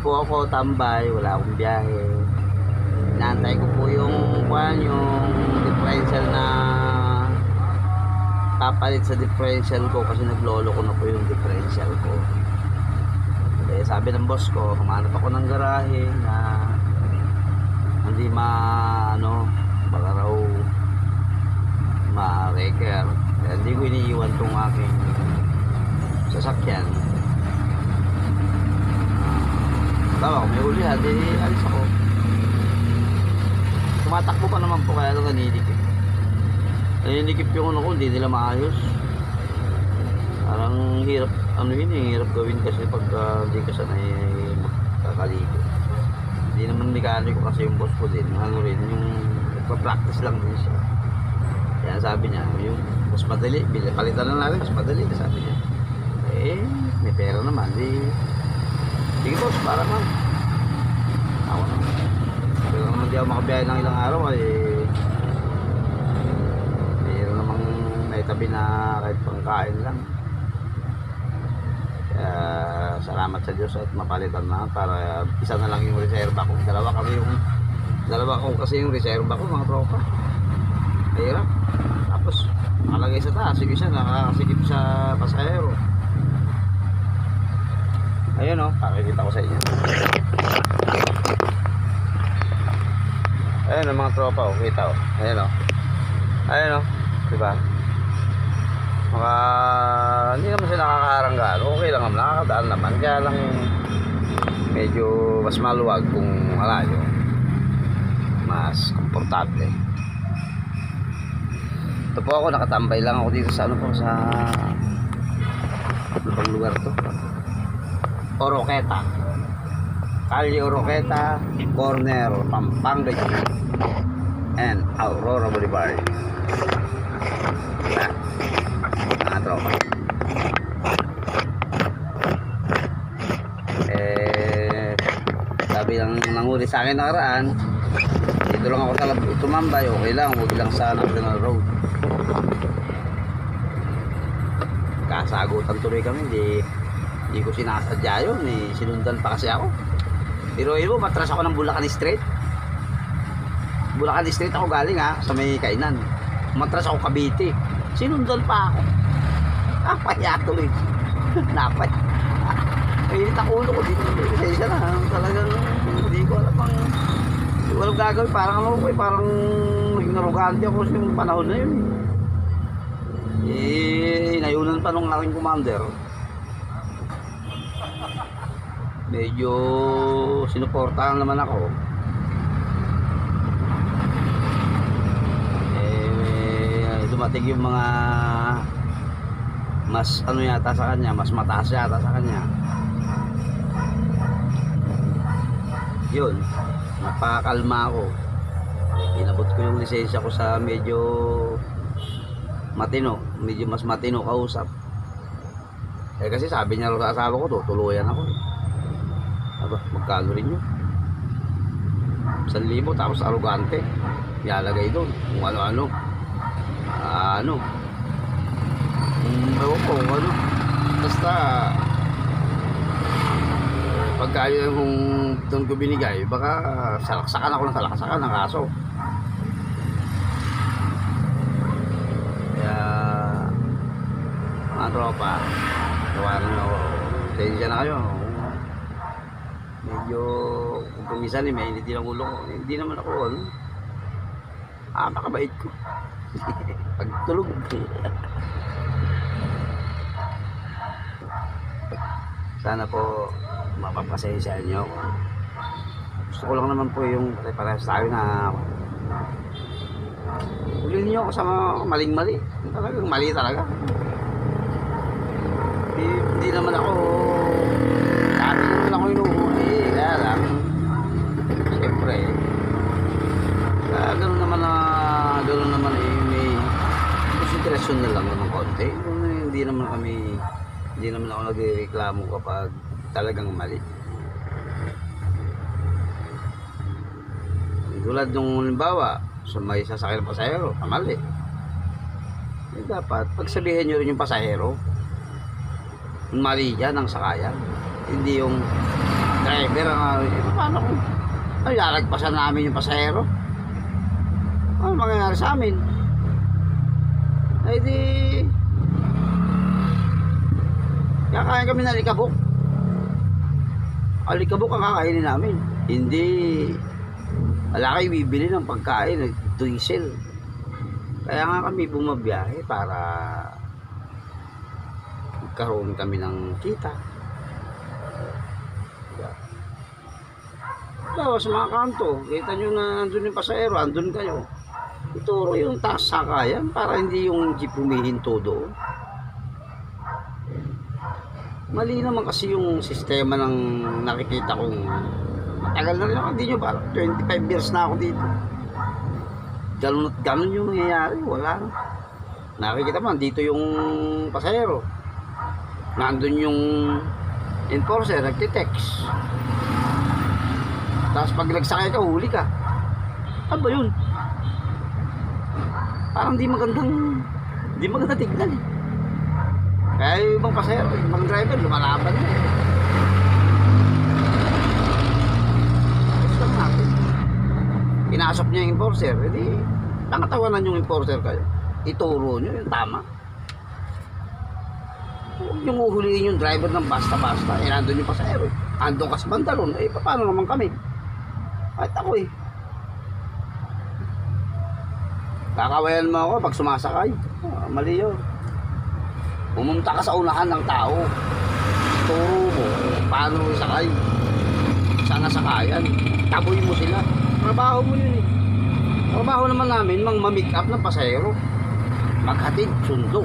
po ako tambay, wala akong biyahe. Inaantay ko po yung differential na papalit sa differential ko kasi naglolo ko na po yung differential ko. Eh, sabi ng boss ko, humanap ako ng garahe na hindi baka raw ma-reker. Kaya hindi ko iniiwan tong aking sasakyan. Tama, kung may ulihan, di alis ako. Tumatakbo pa naman po, kaya lang naninikip. Naninikip yung ko, hindi nila maayos. Parang hirap, hirap gawin kasi pag hindi ka sanay kakaligo. Hindi naman mekaniko kasi yung boss ko din. Yung nagpa-practice lang din siya. Kaya sabi niya, yung mas madali, palitan na natin, mas madali, sabi niya. Eh, may pera naman, sige boss, para man. Ako naman. Pero naman di ako makabiyahe ng ilang araw, mayroon namang naitabi na kahit pangkain lang. Kaya salamat sa Diyos at mapalitan na para isa na lang yung reserva ko. Dalawa ko kasi yung reserva ko, mga tropa. Hirap. Tapos nakalagay sa taas, sige siya nakakasikip sa pasahero. Ayun pakikita ko sa inyo. Ayun mga tropa, kita Ayun Ayun diba? Hindi naman siya nakakaharanggan. Okay lang naman, nakakadaan naman. Kaya lang medyo mas maluwag kung malayo. Mas komportable. Ito po ako, nakatambay lang ako dito sa sa bang lugar to? Oroqueta, Calle Oroqueta, corner Pampanga and Aurora Boulevard. Mga tropa, sabi lang nanguli sa akin nakaraan, dito lang ako sa tumambay, okay lang, huwag lang sa National Road. Kasagutan tuloy kami, hindi ko sinasadya yun, sinundan pa kasi ako. Pero yun, matras ako ng Bulacan Street. Bulacan Street ako galing sa may Kainan. Matras ako Cavite. Sinundan pa ako. Napaya tuloy. Napay. Mainit ang ulo ko dito. Kasi isa na, talagang hindi ko alam hindi ko alam gagawin. Parang naging arugante ako sa yung panahon na yun. Inayunan pa nung aking commander. Medyo sinuportahan naman ako. Dumating yung mga mas yata sa kanya, mas mataas yata sa kanya. Yun, napakalma ako. Inabot ko yung lisensya ko sa medyo mas matino kausap. Kasi sabi niya sa asawa ko, tutuluyan ako. Magkano rin yun? 1,000 tapos arugante. Ilalagay doon kung ano-ano. Ewan ko kung ano. Basta pagka yung doon ko binigay, baka salaksakan ako ng salaksakan ng kaso. Kaya mga tropa, tawanan ako. Tensya na kayo. Medyo kung minsan may hindi lang ulo ko. Hindi naman ako makabait ko. Pagtulog. Sana po mapapasensya nyo. Gusto ko lang naman po yung parehas tayo na ulil nyo ako sa maling-mali. Talagang mali talaga. Hindi naman ako dati naman ako inuuli. Kaya lang siyempre gano'n naman may konsiderasyon na lang naman konti. Hindi naman ako nagreklamo kapag talagang mali. Tulad nung halimbawa sa may sasakyan ng pasahero, mali. Dapat pagsabihin nyo rin yung pasahero mali yan ang sakayan, hindi yung driver ang paano kung ay lalagpasan namin yung pasahero? Ano mangyayari sa amin? Ay di kakain kami ng alikabok. Alikabok ang kakainin namin. Hindi wala kayo bibili ng pagkain, diesel. Kaya nga kami bumabiyahe para magkaroon kami ng kita. Tapos sa mga kanto, kita nyo na nandun yung pasahero, andun kayo. Ituro yung taas sakayan para hindi yung jeep humihinto doon. Mali naman kasi yung sistema ng nakikita kong matagal na rin ako, hindi nyo ba? 25 years na ako dito. Ganun at ganun yung nangyayari, wala na. Nakikita mo, dito yung pasahero. Nandun yung enforcer, nagtitext. Tapos pag nagsakay ka, huli ka. Ano ba yun? Parang di maganda tignan eh. Kaya yung ibang pasahero, yung ibang driver, lumalaban na eh. Gusto natin. Pinasok niya yung enforcer, edi nakatawanan yung enforcer kayo. Ituro nyo yung tama. Huwag yung uhuliin yung driver ng basta-basta. Eh, nandun yung pasahero. Andun ka sa bantalon. Eh, paano naman kami? Kahit ako eh. Kakawayan mo ako pag sumasakay. Mali yun. Pumunta ka sa unahan ng tao. Turo mo paano sakay. Sana sakayan. Taboy mo sila. Trabaho mo yun eh. Trabaho naman namin mag-make up ng pasahero. Maghatid, sundo.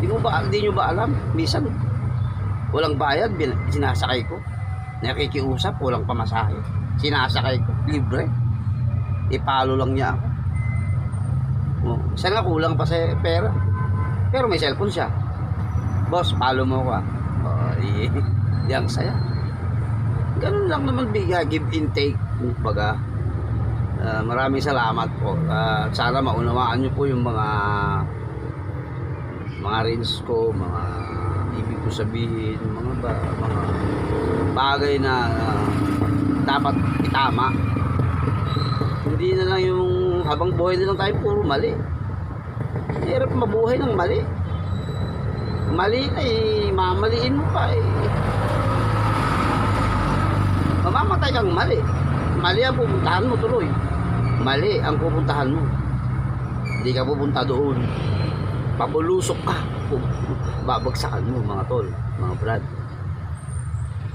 Di nyo ba alam? Minsan walang bayad, sinasakay ko. Nakikiusap, walang pamasahe. Sinasakay ko, libre. Ipalo lang niya ako. Oh, isa nga kulang pa sa pera. Pero may cellphone siya. Boss, palo mo ko ah. Oh, di ang saya. Ganun lang naman biga, give and take. Baga, maraming salamat po. Sana maunawaan nyo po yung mga rinse ko, mga ibig ko sabihin, mga bagay na dapat itama. Hindi na lang yung habang buhay na lang tayo puro mali. Hirap mabuhay ng mali. Mali na eh, mamaliin mo pa eh. Mamamatay kang mali. Mali ang pupuntahan mo tuloy. Mali ang pupuntahan mo. Hindi ka pupunta doon. Pabulusok ka. Babagsakan mo mga tol, mga brad.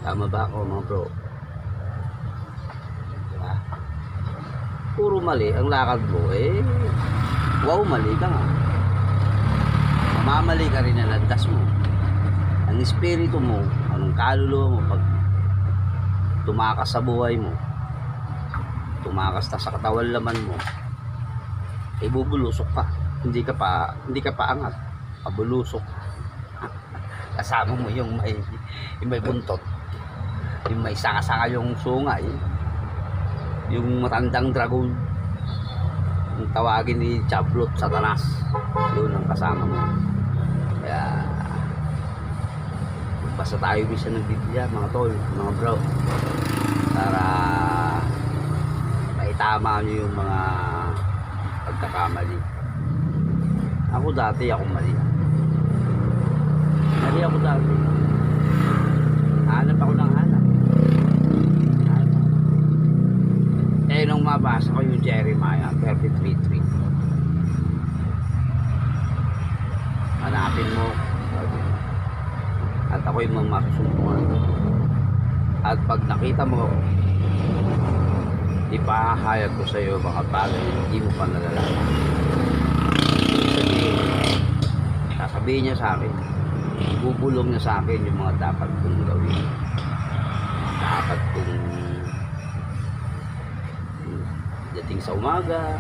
Tama ba ako mga bro? Diba? Puro mali ang lakad mo eh. Wow, mali ka nga. Mamamali ka rin na landas mo. Ang espiritu mo, ang kaluluwa mo pag tumakas sa buhay mo, tumakas na sa katawan laman mo, eh bubulusok ka. Hindi ka pa angat. Pabulusok. Kasama mo yung may buntot. Yung may sanga-sanga yung sungay. Yung matandang dragon. Yung tawagin ni Chaplot Satanas. Yun ang kasama mo. Kaya basta tayo minsan ng Biblia, mga tol, mga bro, para maitama nyo yung mga pagkakamali. Ako dati, mali. Mali ako dati. Hanap ako ng hanap. Eh, nung mabasa ko yung Jeremiah 33:3. Hanapin mo. At ako'y masusuntungan. At pag nakita mo, ipahayag ko sa iyo mga bagay na hindi mo pa nalalaman. Sasabihin niya sa akin, bubulong niya sa akin yung mga dapat kong gawin. Dapat kong dating sa umaga,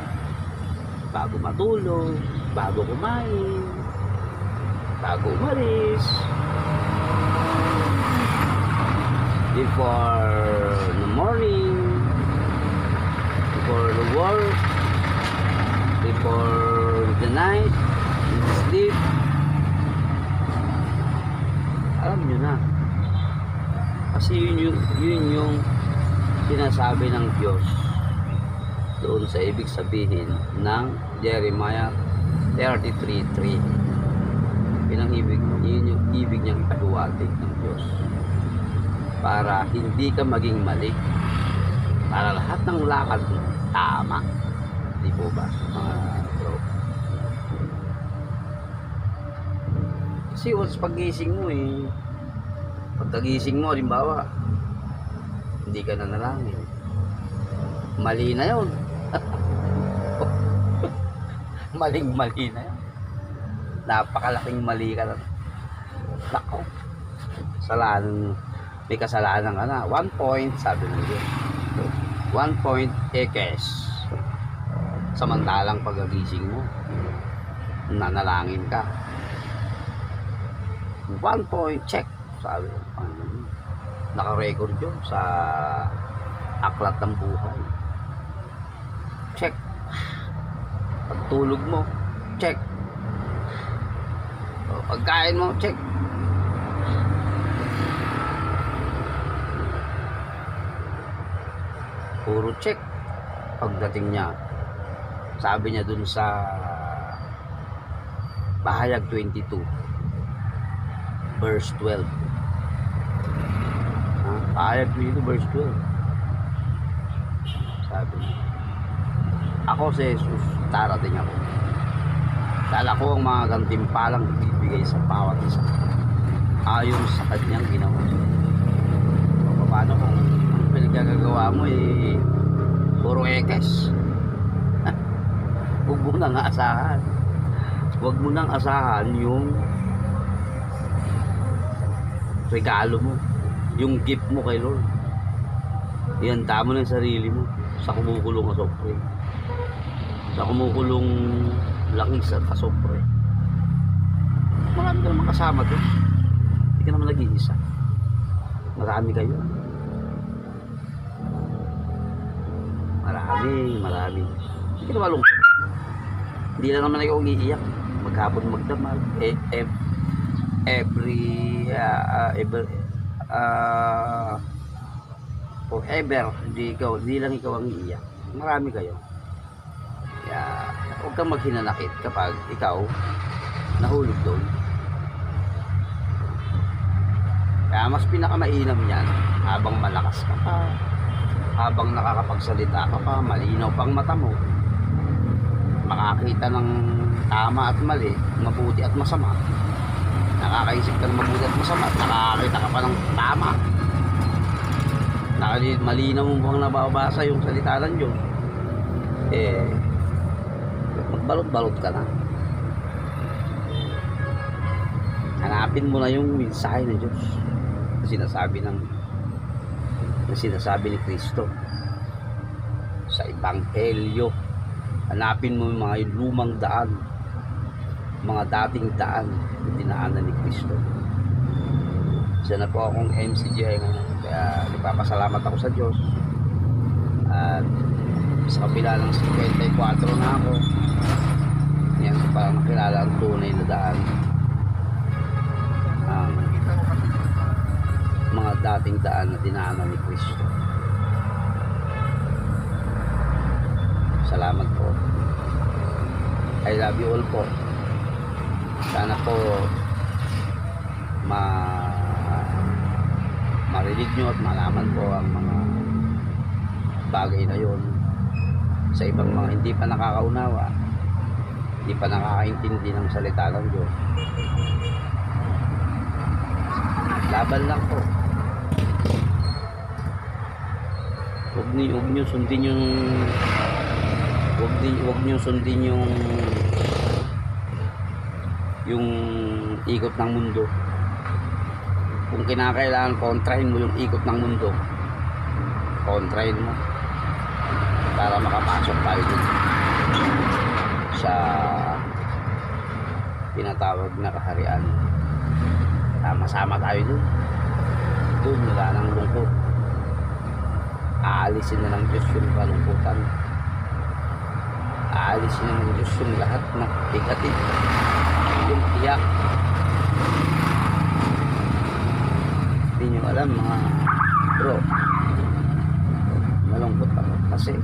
bago matulog, bago kumain, bago umalis, before the morning, before the work, before the night, in the sleep. Alam nyo na. Kasi yun yung sinasabi ng Diyos doon sa ibig sabihin ng Jeremiah 33:3. Yun yung ibig niyang ipahiwatig ng Diyos para hindi ka maging mali, para lahat ng lakad mo tama. Di po ba mga bro? Kasi once pagising mo pagkagising mo halimbawa hindi ka nanalangin, mali na yun. Mali na yun, napakalaking mali ka na. Nako, may kasalanan ka na. 1 point, sabi ng Diyos, 1 point ekes. Samantalang pagkagising mo nanalangin ka, 1 point check, sabi naka-record yun sa aklat ng buhay. Check. Pagtulog mo, check. Pagkain mo, check. Puro check. Pagdating niya, sabi niya dun sa Pahayag 22 verse 12. Pahayag 22 verse 12. Sabi niya, ako si Jesus, darating ako. Dala ko ang mga gantimpalang ibibigay sa bawat isa ayon sa kanyang ginawa. So, paano kung ang pinagagawa mo puro ekes? Huwag mo nang asahan. Huwag mo nang asahan yung regalo mo, yung gift mo kay Lord. Ihanda mo na yung sarili mo sa kumukulong asopre, sa kumukulong langis at asopre. Marami ka naman kasama doon, hindi ka naman nag-iisa, marami kayo, marami. Hindi ka naman malungkot, hindi lang naman ikaw umiiyak maghapon magdamag forever. Hindi lang ikaw ang iiyak, marami kayo. Kaya huwag kang maghinanakit kapag ikaw nahulog doon. Kaya mas pinakamainam yan habang malakas ka pa, habang nakakapagsalita ka pa, malinaw pang mata mo, makakita ng tama at mali, mabuti at masama, nakakaisip ka ng mabuti at masama, nakakakita ka pa ng tama, malinaw mo bang nababasa yung salita ng Diyos, magbalot-balot ka na. Hanapin mo na yung mensahe ng Diyos na sinasabi ni Kristo sa Ebanghelyo. Hanapin mo yung mga lumang daan, mga dating daan na dinaanan ni Kristo. Siya na po akong MCGI ngayon, kaya nagpapasalamat ako sa Diyos. At sa kabila ng 54 na ako, yan parang nakilala ang tunay na daan, ang mga dating daan na dinaanan ni Kristo. Salamat po. I love you all po. Sana po marinig nyo at malaman po ang mga bagay na yon sa ibang mga hindi pa nakakaunawa, hindi pa nakakaintindi ng salita ng Diyos. Laban lang po. Huwag niyo sundin yung yung ikot ng mundo. Kung kinakailangan kontrahin mo yung ikot ng mundo, kontrahin mo para makapasok tayo dun sa tinatawag na kaharian. Sama-sama tayo dun wala nang lungkot. Aalisin na ng Diyos yung kalungkutan, aalisin na ng Diyos yung lahat ng bigatin, yung iyak. Hindi nyo alam mga bro, malungkot ako kasi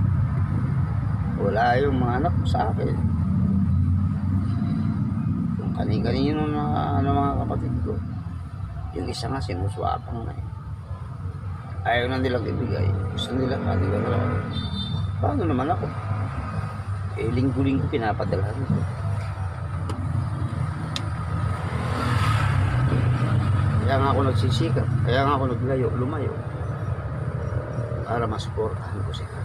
wala yung mga anak ko sa akin. Yung kani-kanino na mga kapatid ko, yung isa nga sinuswapang na ayaw na nilang ibigay. Gusto nila kanila na lang. Paano naman ako? Linggo-linggo pinapadalhan ko. Kaya nga ako nagsisikap, kaya nga ako lumayo para masuportahan ko sila.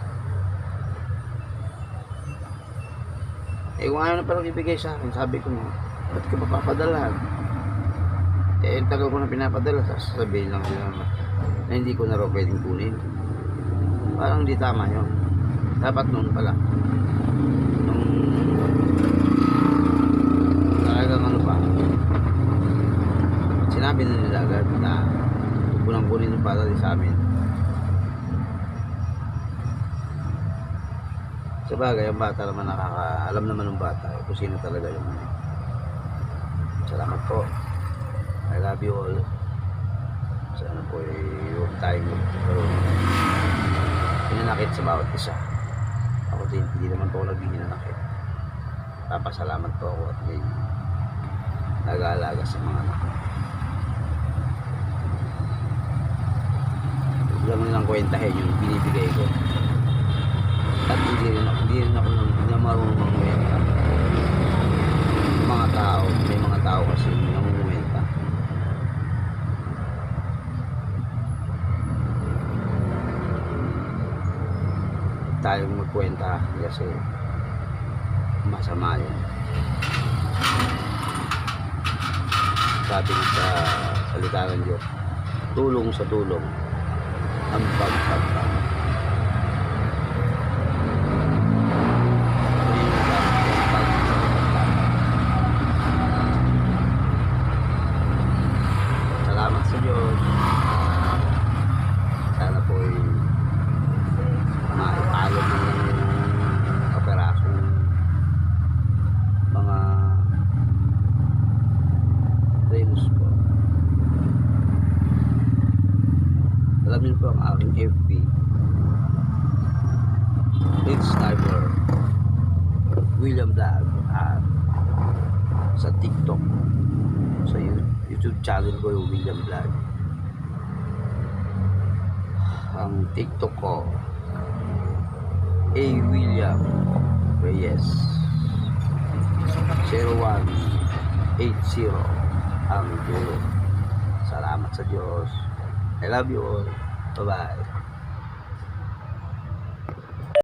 Kung ayaw na palang ibigay sa akin, sabi ko nga, ba't ka papadalahan? Ang tagal ko na pinapadala, sasabihin lang nila na hindi ko na raw pwedeng kunin. Parang di tama yun. Dapat noon pala, nung talagang ano pa, sinabi na nila agad na unang kunin ng para sa amin. Sa bagay, ang bata naman alam naman ng bata kung sino talaga yung salamat po. I love you all. Sana po huwag tayong hinanakit sa bawat isa. Ako din, hindi naman po ako naging hinanakit. Papasalamat po ako at may nag-aalaga sa mga anak ko. Huwag lang nilang kwentahin yung binibigay ko. At hindi rin ako na marunong mangwenta. May mga tao kasi nangungwenta. Tayong magkwenta kasi masama yun. Sabi sa salita ng Diyos, tulong sa tulong ang pagpagpag. Salamat sa Diyos. Sana po maipalo ng kaperasong mga dreams ko. Alam niyo po ang aking FB, It's Sniper William Vlog, at sa TikTok, sa YouTube channel ko yung William Vlog. Ang TikTok ko A. William Reyes 0180 ang dulo. Salamat sa Diyos. I love you all. Bye bye.